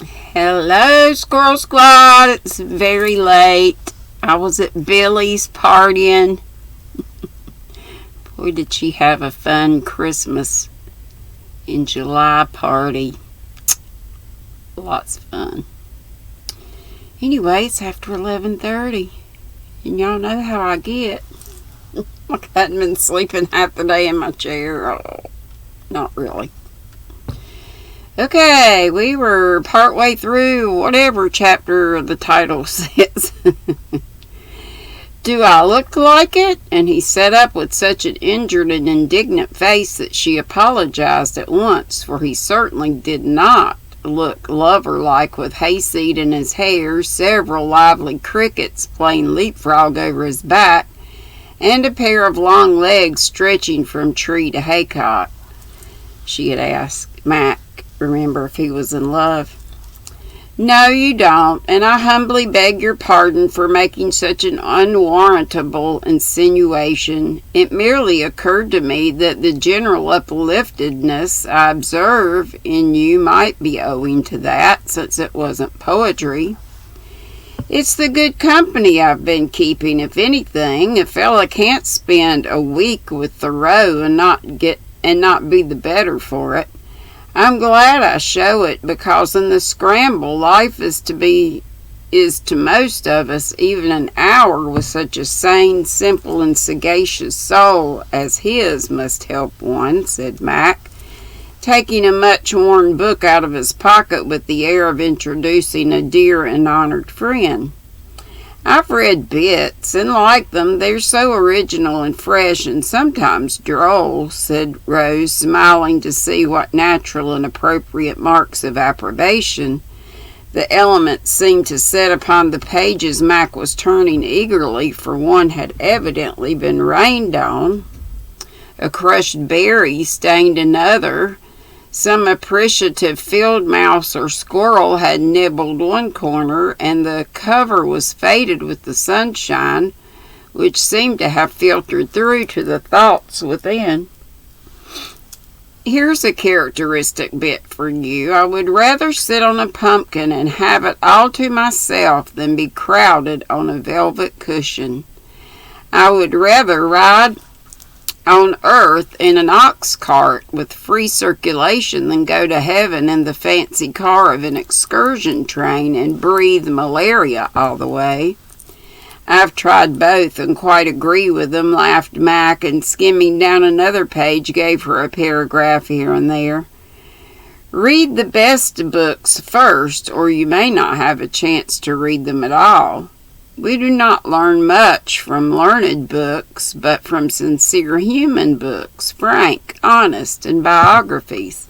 Hello, Squirrel Squad. It's very late. I was at Billy's partying. Boy, did she have a fun Christmas in July party. Lots of fun. Anyway, it's after 11:30. And y'all know how I get. I hadn't been sleeping half the day in my chair. Oh, not really. Okay, we were partway through whatever chapter the title says. Do I look like it? And he sat up with such an injured and indignant face that she apologized at once, for he certainly did not look lover-like, with hayseed in his hair, several lively crickets playing leapfrog over his back, and a pair of long legs stretching from tree to haycock. She had asked Mac, remember, if he was in love. No, you don't, and I humbly beg your pardon for making such an unwarrantable insinuation. It merely occurred to me that the general upliftedness I observe in you might be owing to that, since it wasn't poetry. It's the good company I've been keeping, if anything. A fella can't spend a week with Thoreau and not be the better for it. I'm glad I show it, because in the scramble, life is to most of us even an hour with such a sane, simple, and sagacious soul as his must help one, said Mac, taking a much-worn book out of his pocket with the air of introducing a dear and honored friend. I've read bits and like them. They're so original and fresh and sometimes droll, said Rose, smiling to see what natural and appropriate marks of approbation the elements seemed to set upon the pages Mac was turning eagerly, for one had evidently been rained on. A crushed berry stained another. Some appreciative field mouse or squirrel had nibbled one corner, and the cover was faded with the sunshine, which seemed to have filtered through to the thoughts within. Here's a characteristic bit for you. I would rather sit on a pumpkin and have it all to myself than be crowded on a velvet cushion. I would rather ride on earth in an ox cart with free circulation than go to heaven in the fancy car of an excursion train and breathe malaria all the way. I've tried both and quite agree with them, laughed Mac, and skimming down another page gave her a paragraph here and there. Read the best books first, or you may not have a chance to read them at all. We do not learn much from learned books, but from sincere human books, frank, honest, and biographies.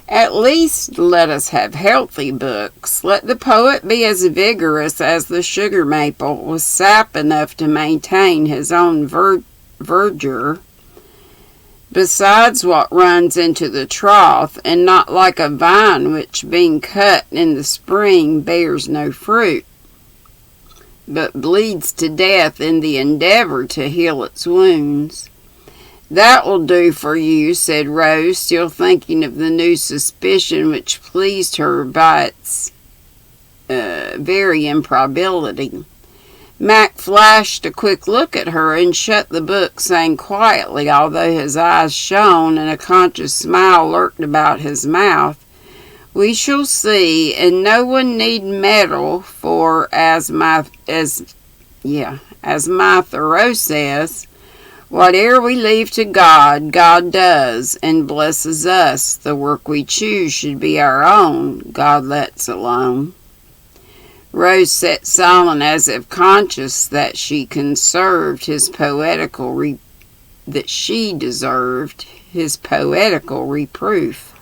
At least let us have healthy books. Let the poet be as vigorous as the sugar maple, with sap enough to maintain his own verdure, besides what runs into the trough, and not like a vine which, being cut in the spring, bears no fruit, but bleeds to death in the endeavor to heal its wounds. That will do for you, said Rose, still thinking of the new suspicion which pleased her by its very improbability. Mac flashed a quick look at her and shut the book, saying quietly, although his eyes shone and a conscious smile lurked about his mouth, we shall see, and no one need meddle, for as my Thoreau says, whate'er we leave to God, God does, and blesses us. The work we choose should be our own, God lets alone. Rose sat silent, as if conscious that she deserved his poetical reproof.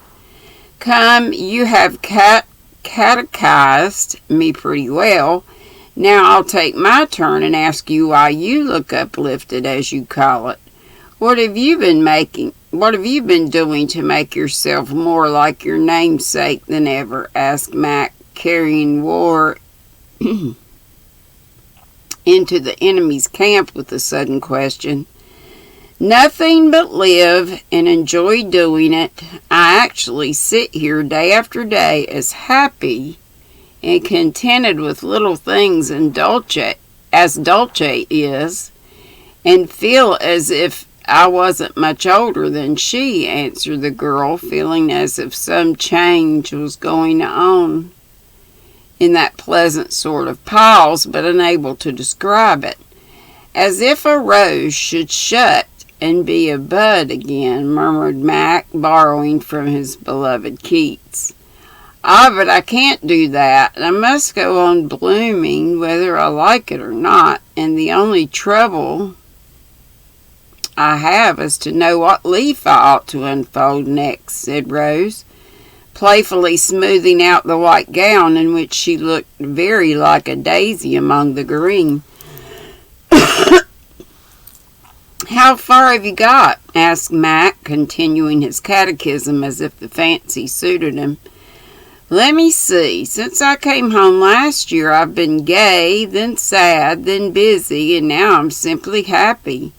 Come, you have catechized me pretty well. Now I'll take my turn and ask you why you look uplifted, as you call it. What have you been doing to make yourself more like your namesake than ever? Asked Mac, carrying war into the enemy's camp with a sudden question. Nothing but live and enjoy doing it. I actually sit here day after day as happy and contented with little things as Dulce is, and feel as if I wasn't much older than she," answered the girl, feeling as if some change was going on in that pleasant sort of pause, but unable to describe it. "As if a rose should shut and be a bud again," murmured Mac, borrowing from his beloved Keats. "Ah, but I can't do that. I must go on blooming whether I like it or not, and the only trouble I have is to know what leaf I ought to unfold next," said Rose, playfully smoothing out the white gown in which she looked very like a daisy among the green. "How far have you got?" asked Mac, continuing his catechism as if the fancy suited him. "Let me see. Since I came home last year, I've been gay, then sad, then busy, and now I'm simply happy.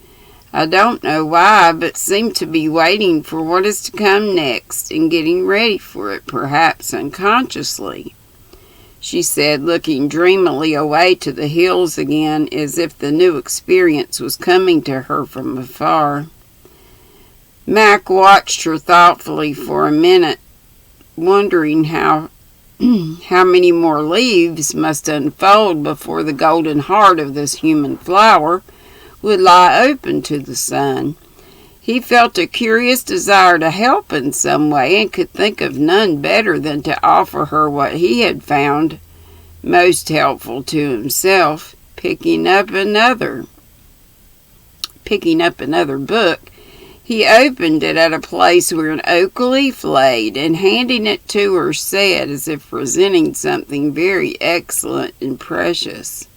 I don't know why, but seem to be waiting for what is to come next and getting ready for it, perhaps unconsciously," she said, looking dreamily away to the hills again, as if the new experience was coming to her from afar. Mac watched her thoughtfully for a minute, wondering how many more leaves must unfold before the golden heart of this human flower would lie open to the sun. He felt a curious desire to help in some way, and could think of none better than to offer her what he had found most helpful to himself, picking up another book. He opened it at a place where an oak leaf laid, and handing it to her, said, as if presenting something very excellent and precious,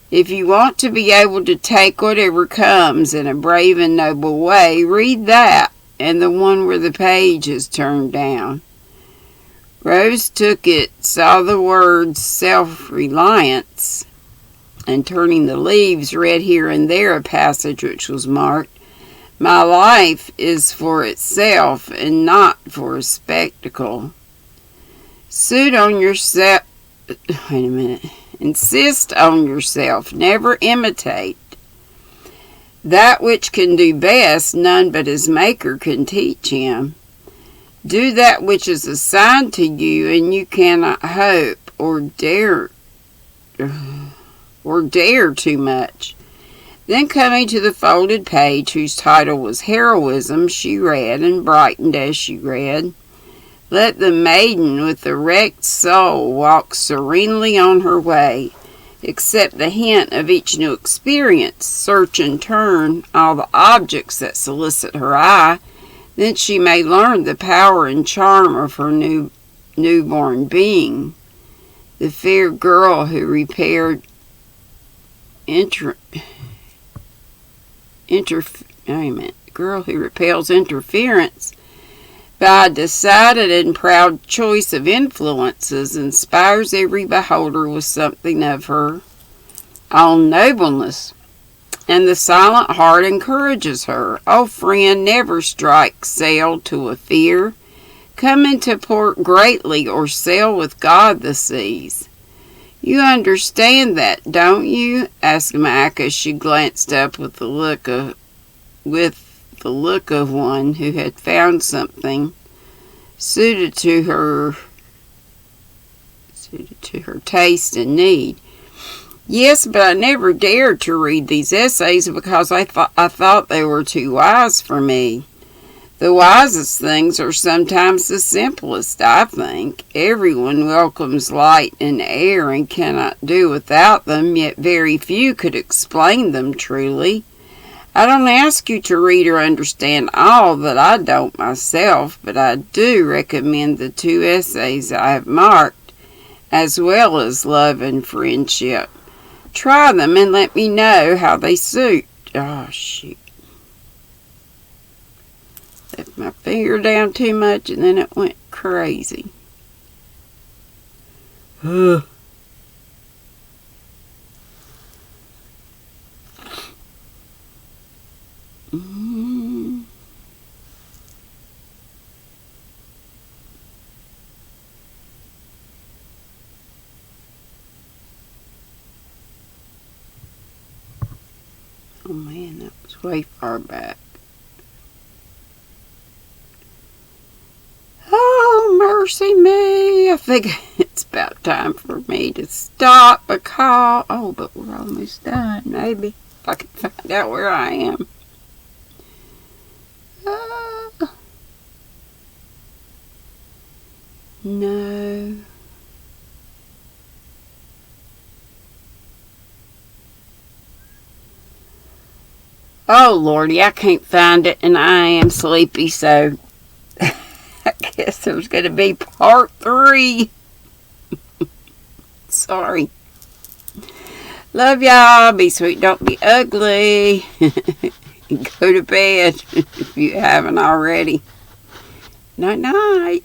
"If you want to be able to take whatever comes in a brave and noble way, read that, and the one where the page is turned down." Rose took it, saw the words self-reliance, and turning the leaves, read here and there a passage which was marked, "My life is for itself and not for a spectacle. Insist on yourself, never imitate. That which can do best, none but his Maker can teach him. Do that which is assigned to you, and you cannot hope or dare too much." Then, coming to the folded page whose title was Heroism, she read, and brightened as she read, "Let the maiden with the wrecked soul walk serenely on her way, accept the hint of each new experience, search in turn all the objects that solicit her eye, then she may learn the power and charm of her newborn being. The fair girl who repels interference by a decided and proud choice of influences, inspires every beholder with something of her own nobleness, and the silent heart encourages her. Oh, friend, never strike sail to a fear. Come into port greatly, or sail with God the seas. You understand that, don't you?" asked Mac, as she glanced up with the look of one who had found something suited to her taste and need. "Yes, but I never dared to read these essays because I thought they were too wise for me. The wisest things are sometimes the simplest, I think. Everyone welcomes light and air and cannot do without them, yet very few could explain them truly. I don't ask you to read or understand all that I don't myself, but I do recommend the 2 essays I have marked, as well as Love and Friendship. Try them and let me know how they suit." Oh, shoot. Left my finger down too much and then it went crazy. Mm-hmm. Oh man, that was way far back. Oh, mercy me. I think it's about time for me to stop a call. Oh, but we're almost done. Maybe if I can find out where I am. No. Oh, Lordy, I can't find it, and I am sleepy, so I guess there's going to be part 3. Sorry. Love y'all. Be sweet, don't be ugly. Go to bed if you haven't already. Night, night.